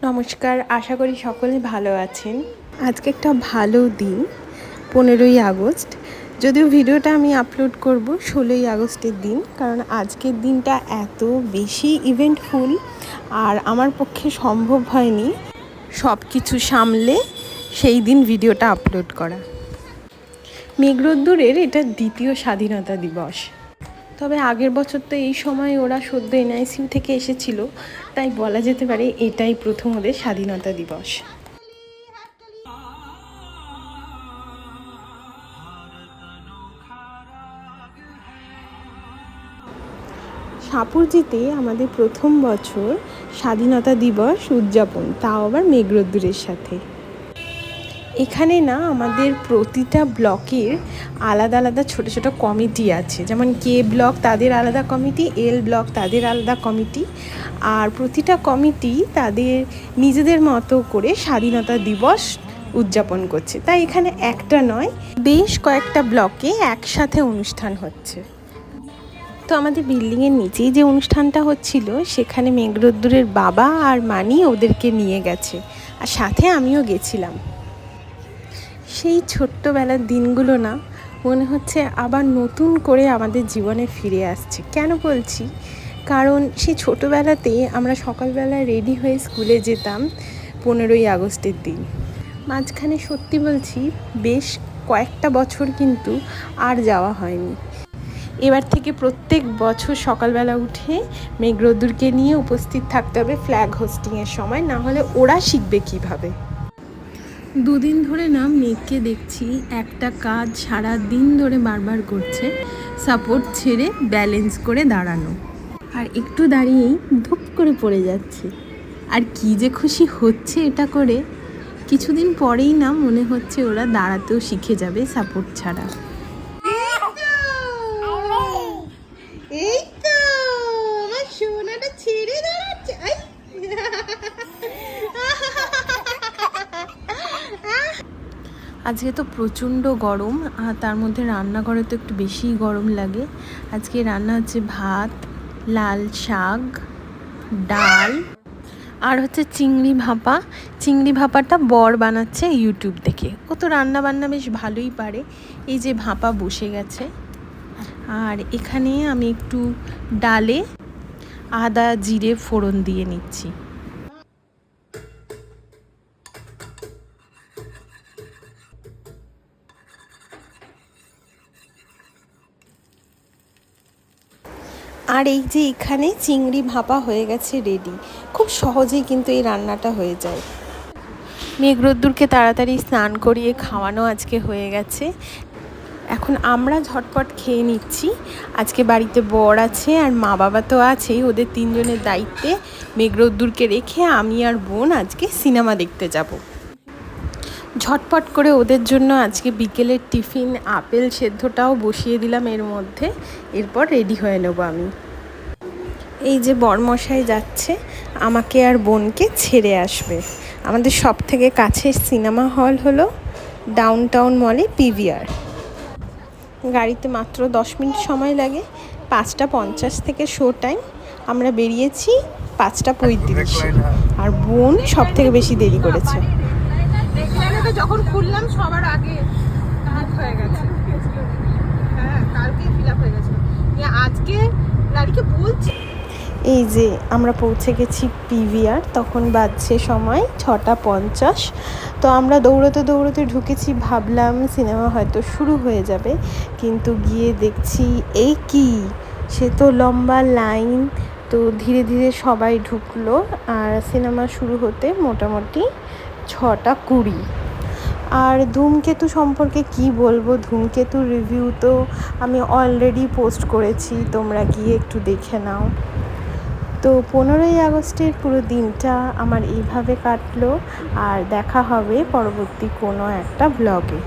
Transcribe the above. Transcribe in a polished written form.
নমস্কার, আশা করি সকলে ভালো আছেন। আজকে একটা ভালো দিন, 15ই আগস্ট। যদিও ভিডিওটা আমি আপলোড করব 16ই আগস্টের দিন, কারণ আজকের দিনটা এত বেশি ইভেন্টফুল আর আমার পক্ষে সম্ভব হয়নি সব কিছু সামলে সেই দিন ভিডিওটা আপলোড করা। মেঘরোদ্দুরের এটা দ্বিতীয় স্বাধীনতা দিবস। তবে আগের বছর তো এই সময় ওরা সদ্য এনআইসিউ থেকে এসেছিল, তাই বলা যেতে পারে এটাই প্রথম ওদের স্বাধীনতা দিবস। সাপুরজিতে আমাদের প্রথম বছর স্বাধীনতা দিবস উদযাপন, তাও আবার মেঘরোদ্দুরের সাথে। এখানে না আমাদের প্রতিটা ব্লকের আলাদা আলাদা ছোট ছোট কমিটি আছে, যেমন কে ব্লক তাদের আলাদা কমিটি, এল ব্লক তাদের আলাদা কমিটি, আর প্রতিটা কমিটি তাদের নিজেদের মতো করে স্বাধীনতা দিবস উদযাপন করছে। তাই এখানে একটা নয়, বেশ কয়েকটা ব্লকে একসাথে অনুষ্ঠান হচ্ছে। তো আমাদের বিল্ডিংয়ের নিচেই যে অনুষ্ঠানটা হচ্ছিল, সেখানে মেঘরোদ্দুরের বাবা আর মানি ওদেরকে নিয়ে গেছে, আর সাথে আমিও গেছিলাম। সেই ছোট্টবেলার দিনগুলো না মনে হচ্ছে আবার নতুন করে আমাদের জীবনে ফিরে আসছে। কেন বলছি? কারণ সেই ছোটোবেলাতে আমরা সকালবেলা রেডি হয়ে স্কুলে যেতাম 15ই আগস্টের দিন। মাঝখানে সত্যি বলছি বেশ কয়েকটা বছর কিন্তু আর যাওয়া হয়নি। এবার থেকে প্রত্যেক বছর সকালবেলা উঠে মেঘরোদ্দুরকে নিয়ে উপস্থিত থাকতে হবে ফ্ল্যাগ হোস্টিংয়ের সময়, না হলে ওরা শিখবে কীভাবে। দুদিন ধরে না মেঘকে দেখছি একটা কাজ সারা দিন ধরে বারবার করছে, সাপোর্ট ছেড়ে ব্যালেন্স করে দাঁড়ানো, আর একটু দাঁড়িয়েই ধুপ করে পড়ে যাচ্ছে। আর কি যে খুশি হচ্ছে এটা করে, কিছুদিন পরেই না মনে হচ্ছে ওরা দাঁড়াতেও শিখে যাবে সাপোর্ট ছাড়া। এই তো আমার সোনাটা ছেড়ে দাঁড়াচ্ছে। আজকে তো প্রচণ্ড গরম, আর তার মধ্যে রান্নাঘরে তো একটু বেশিই গরম লাগে। আজকে রান্না হচ্ছে ভাত, লাল শাক, ডাল, আর হচ্ছে চিংড়ি ভাপা। চিংড়ি ভাপাটা বর বানাচ্ছে ইউটিউব দেখে। ও তো রান্না বান্না বেশ ভালোই পারে। এই যে ভাপা বসে গেছে, আর এখানে আমি একটু ডালে আদা জিরে ফোড়ন দিয়ে নিচ্ছি। আর এই যে এখানে চিংড়ি ভাপা হয়ে গেছে রেডি। খুব সহজেই কিন্তু এই রান্নাটা হয়ে যায়। মেঘরোদ্দুরকে তাড়াতাড়ি স্নান করিয়ে খাওয়ানো আজকে হয়ে গেছে। এখন আমরা ঝটপট খেয়ে নিচ্ছি। আজকে বাড়িতে বর আছে আর মা বাবা তো আছেই, ওদের তিনজনের দায়িত্বে মেঘরোদ্দুরকে রেখে আমি আর বোন আজকে সিনেমা দেখতে যাব। ঝটপট করে ওদের জন্য আজকে বিকেলের টিফিন আপেল সেদ্ধটাও বসিয়ে দিলাম এর মধ্যে, এরপর রেডি হয়ে নেব আমি। এই যে বরমশাই যাচ্ছে আমাকে আর বোনকে ছেড়ে আসবে। আমাদের সব থেকে কাছের সিনেমা হল হলো ডাউনটাউন মলে পিভিআর। গাড়িতে মাত্র 10 মিনিট সময় লাগে। 5:50 থেকে শো টাইম। আমরা বেরিয়েছি 5:35, আর বোন সব থেকে বেশি দেরি করেছে। যখন খুললাম সবার আগে হয়ে গেছে, হ্যাঁ কালকে ফিল আপ হয়ে গেছে। আজকে গাড়িকে বলছি। এই যে আমরা পৌঁছে গেছি পিভিআর, তখন বাজছে সময় 6:50। তো আমরা দৌড়তে দৌড়তে ঢুকেছি, ভাবলাম সিনেমা হয়তো শুরু হয়ে যাবে, কিন্তু গিয়ে দেখছি এই কি, সে তো লম্বা লাইন। তো ধীরে ধীরে সবাই ঢুকলো, আর সিনেমা শুরু হতে মোটামুটি 6:20। আর ধূমকেতু সম্পর্কে কি বলবো, ধূমকেতুর রিভিউ তো আমি অলরেডি পোস্ট করেছি, তোমরা গিয়ে একটু দেখে নাও। তো 15ই আগস্টের পুরো দিনটা আমার এইভাবে কাটলো, আর দেখা হবে পরবর্তী কোনো একটা ব্লগে।